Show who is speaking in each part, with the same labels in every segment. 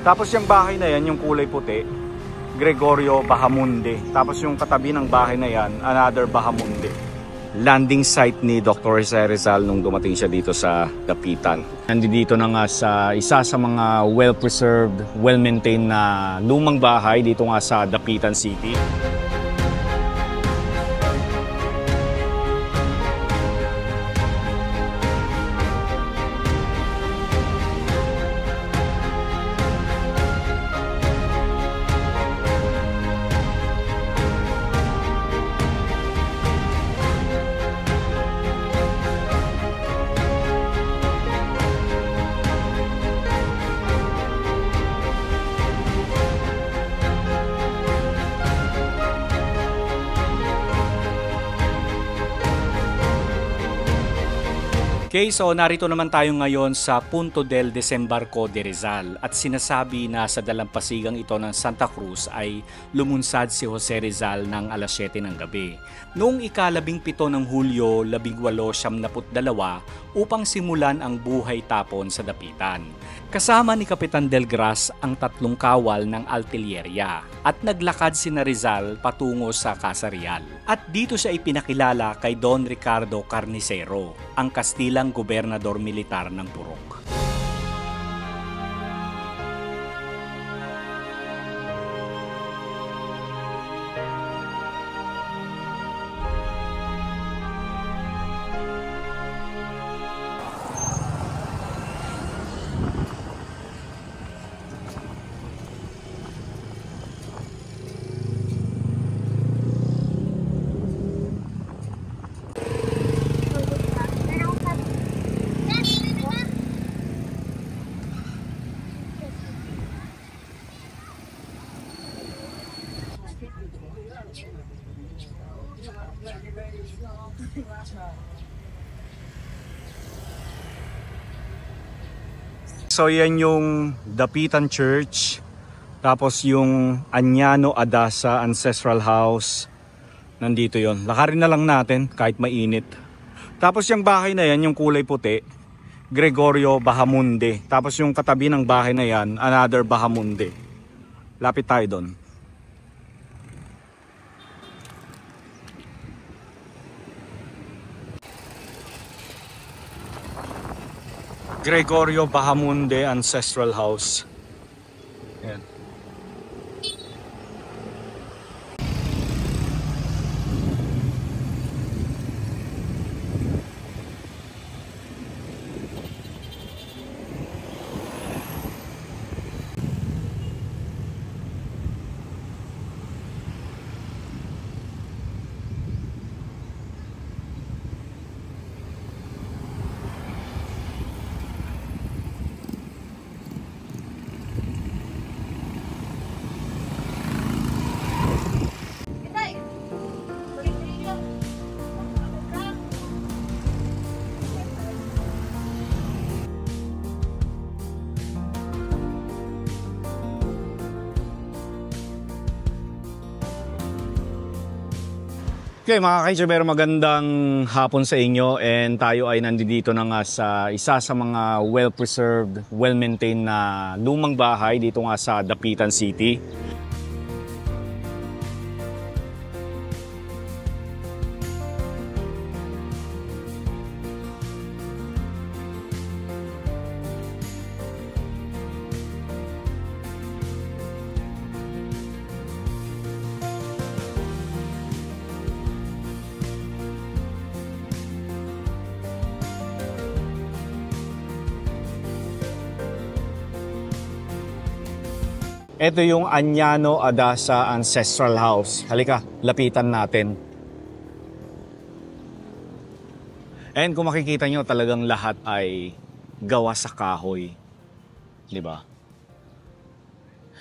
Speaker 1: Tapos yung bahay na yan, yung kulay puti, Gregorio Bahamonde. Tapos yung katabi ng bahay na yan, another Bahamonde. Landing site ni Dr. Jose Rizal nung dumating siya dito sa Dapitan. Nandito na nga sa isa sa mga well-preserved, well-maintained na lumang bahay dito nga sa Dapitan City. Okay, so narito naman tayo ngayon sa Punto del Desembarco de Rizal at sinasabi na sa dalampasigang ito ng Santa Cruz ay lumunsad si Jose Rizal ng alas 7 ng gabi. Noong ika-17 ng Hulyo 1872 upang simulan ang buhay tapon sa Dapitan. Kasama ni Kapitan Delgras ang 3 kawal ng Artilleria at naglakad sina Rizal patungo sa Casa Real. At dito siya ipinakilala kay Don Ricardo Carnicero, ang Kastilang gobernador militar ng Purok. So yan yung Dapitan Church, tapos yung Añano Adasa Ancestral House, nandito yon. Lakarin na lang natin kahit mainit. Tapos yung bahay na yan, yung kulay puti, Gregorio Bahamonde. Tapos yung katabi ng bahay na yan, another Bahamonde. Lapit tayo doon. Gregorio Bahamonde Ancestral House. Ayan. Okay mga ka-Kaiser, magandang hapon sa inyo, and tayo ay nandito na nga sa isa sa mga well-preserved, well-maintained na lumang bahay dito nga sa Dapitan City. Ito yung Añano Adasa Ancestral House. Halika, lapitan natin. And kung makikita nyo, talagang lahat ay gawa sa kahoy. Diba?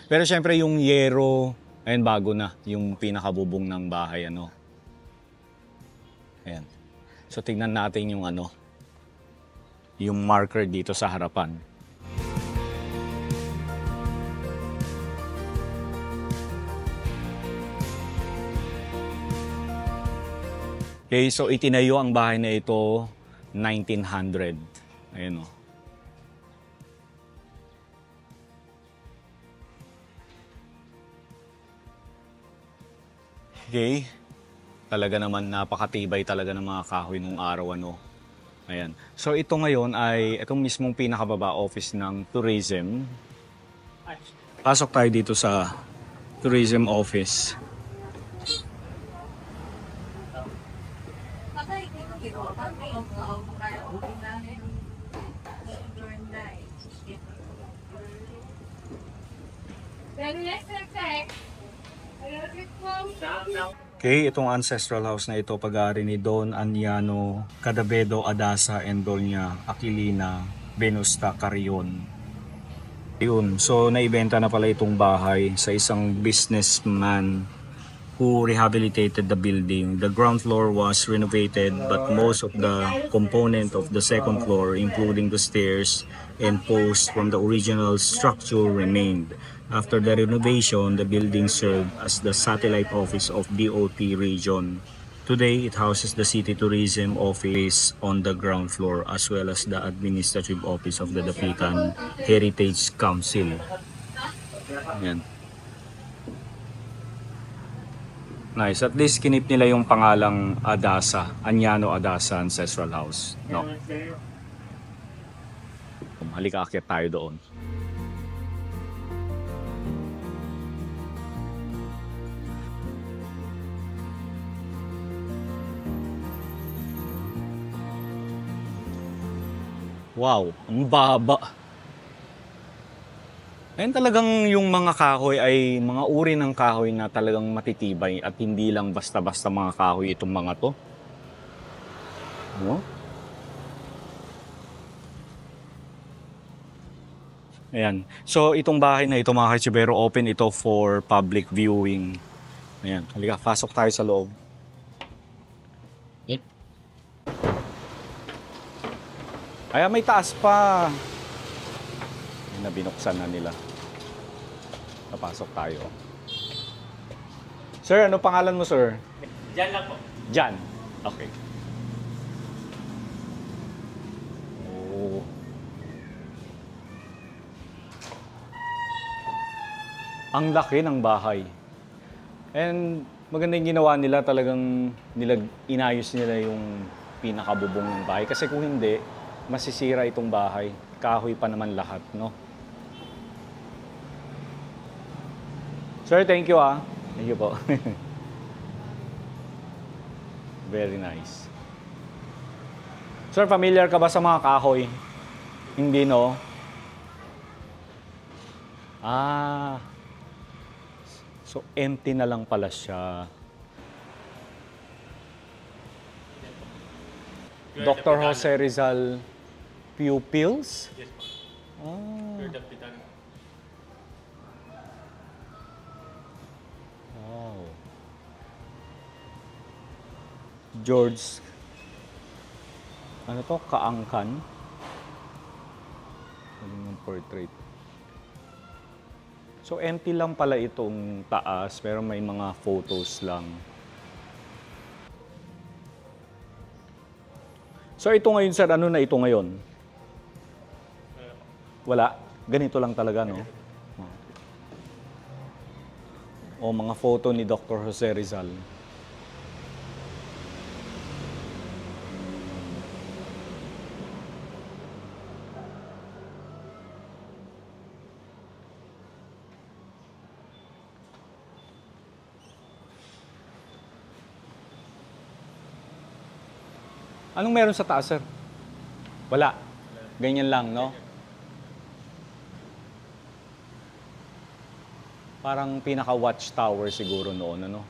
Speaker 1: Pero syempre yung yero, ayun, bago na yung pinakabubong ng bahay. Ano. Ayan. So tingnan natin yung yung marker dito sa harapan. Okay, so itinayo ang bahay na ito 1900. Ayan o. Okay. Talaga naman napakatibay talaga ng mga kahoy nung araw ano. Ayan. So ito ngayon ay itong mismong pinakababa office ng tourism. Pasok tayo dito sa tourism office. Okay, itong ancestral house na ito pag-aari ni Don Aniano Cadavedo Adasa and Doña Aquilina Venusta Carrion. Yun, so naibenta na pala itong bahay sa isang businessman who rehabilitated the building. The ground floor was renovated but most of the component of the second floor, including the stairs and posts from the original structure, remained. After the renovation, the building served as the satellite office of DOT region. Today, it houses the City Tourism Office on the ground floor as well as the administrative office of the Dapitan Heritage Council. Ayan. Nice. At least kinip nila yung pangalang Adasa, Aniano Adasa Ancestral House. No? Halika, akyat tayo doon. Wow, ang baba. Ayun talagang yung mga kahoy ay mga uri ng kahoy na talagang matitibay at hindi lang basta-basta mga kahoy itong mga to. No? Ayan. So itong bahay na ito mga Kachibero, open ito for public viewing. Ayan, halika, pasok tayo sa loob. Ay, may taas pa. Ayun na, binuksan na nila. Napasok tayo. Sir, ano pangalan mo, sir?
Speaker 2: Jan lang po.
Speaker 1: Jan. Okay. Oh. Ang laki ng bahay. And maganda yung ginawa nila, talagang inayos nila yung pinakabubong ng bahay. Kasi kung hindi, masisira itong bahay. Kahoy pa naman lahat, no? Sir, thank you ah. Thank you po. Very nice. Sir, familiar ka ba sa mga kahoy? Hindi, no? Ah. So, empty na lang pala siya. Dr. Jose Rizal pupils?
Speaker 2: Yes po.
Speaker 1: Ah.
Speaker 2: You're Dapitan.
Speaker 1: Wow. George, ano to? Kaangkan? Ano yung portrait? So empty lang pala itong taas, pero may mga photos lang. So ito ngayon, sir, ano na ito ngayon? Wala. Ganito lang talaga, no? O mga photo ni Dr. Jose Rizal. Anong meron sa taas, sir? Wala. Ganyan lang, no? Parang pinaka-watchtower siguro noon, ano?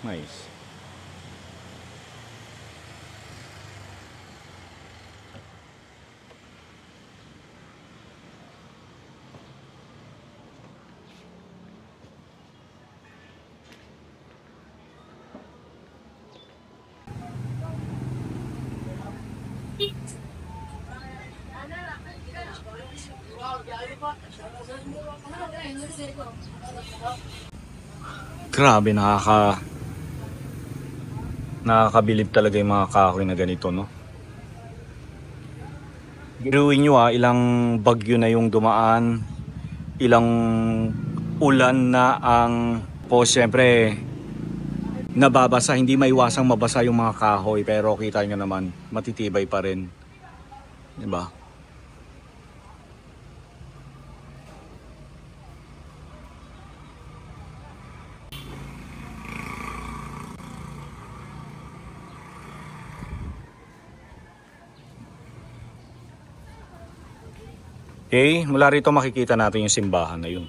Speaker 1: Nice. Grabe, nakakabilib talaga yung mga kahoy na ganito, no? Biruin nyo ilang bagyo na yung dumaan, ilang ulan na ang syempre nababasa, hindi maiwasang mabasa yung mga kahoy, pero kita nyo naman matitibay pa rin, di ba? Okay, mula rito makikita natin yung simbahan na yun.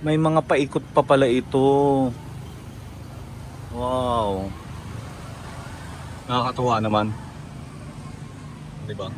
Speaker 1: May mga paikot pa pala ito. Wow. Nakakatuwa naman. 'Di ba?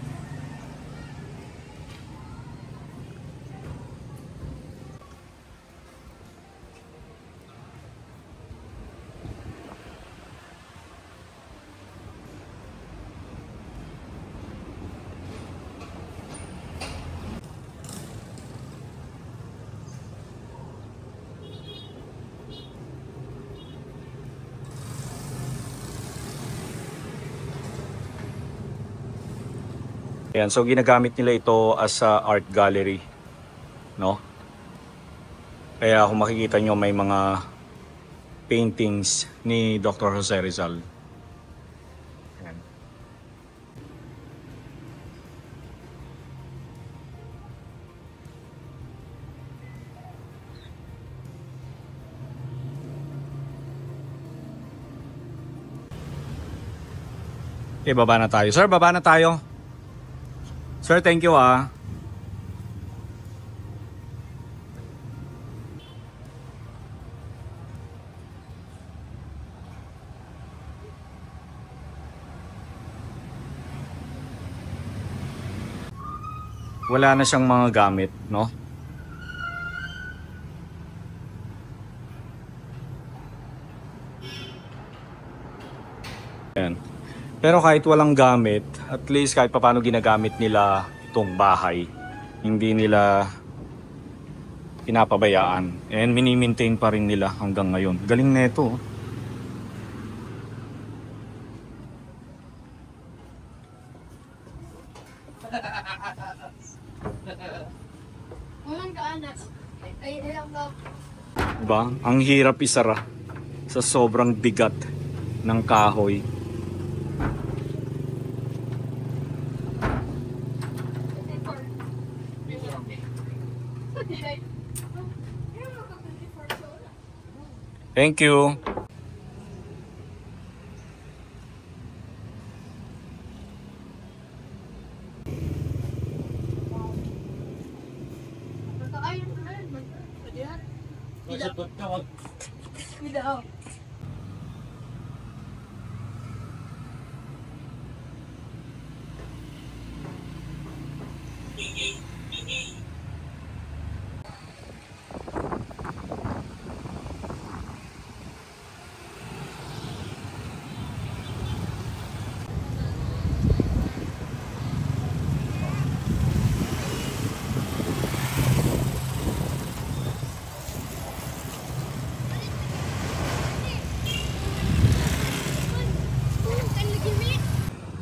Speaker 1: Ayan, so ginagamit nila ito as a art gallery, no? Kaya kung makikita nyo may mga paintings ni Dr. Jose Rizal. Ayan. Okay, baba na tayo. Sir, baba na tayo. Sir, thank you ah. Wala na siyang mga gamit, no? Ayan. Pero kahit walang gamit, at least kahit paano ginagamit nila itong bahay, hindi nila pinapabayaan. And mini-maintain pa rin nila hanggang ngayon. Galing na ito. Diba? Ang hirap isara sa sobrang bigat ng kahoy. Thank you.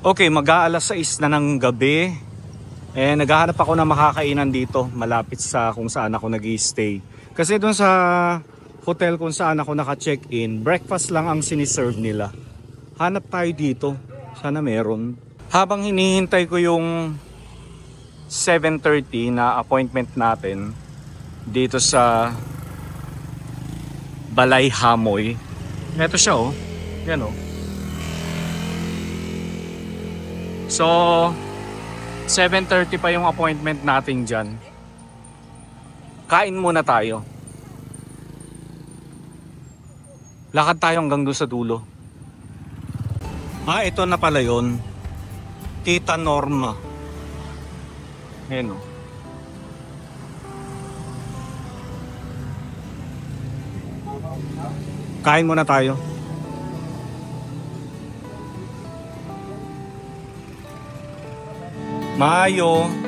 Speaker 1: Okay, mag-aalas 6 na ng gabi. Naghahanap ako ng makakainan dito, malapit sa kung saan ako nag-i-stay. Kasi doon sa hotel kung saan ako naka-check-in, breakfast lang ang siniserve nila. Hanap tayo dito, sana meron. Habang hinihintay ko yung 7:30 na appointment natin dito sa Balay Hamoy. Ito siya oh, yan oh. So, 7:30 pa yung appointment natin dyan. Kain muna tayo. Lakad tayo hanggang doon sa dulo. Ito na pala yun. Tita Norma. Ayan o. Kain muna tayo. Maayo.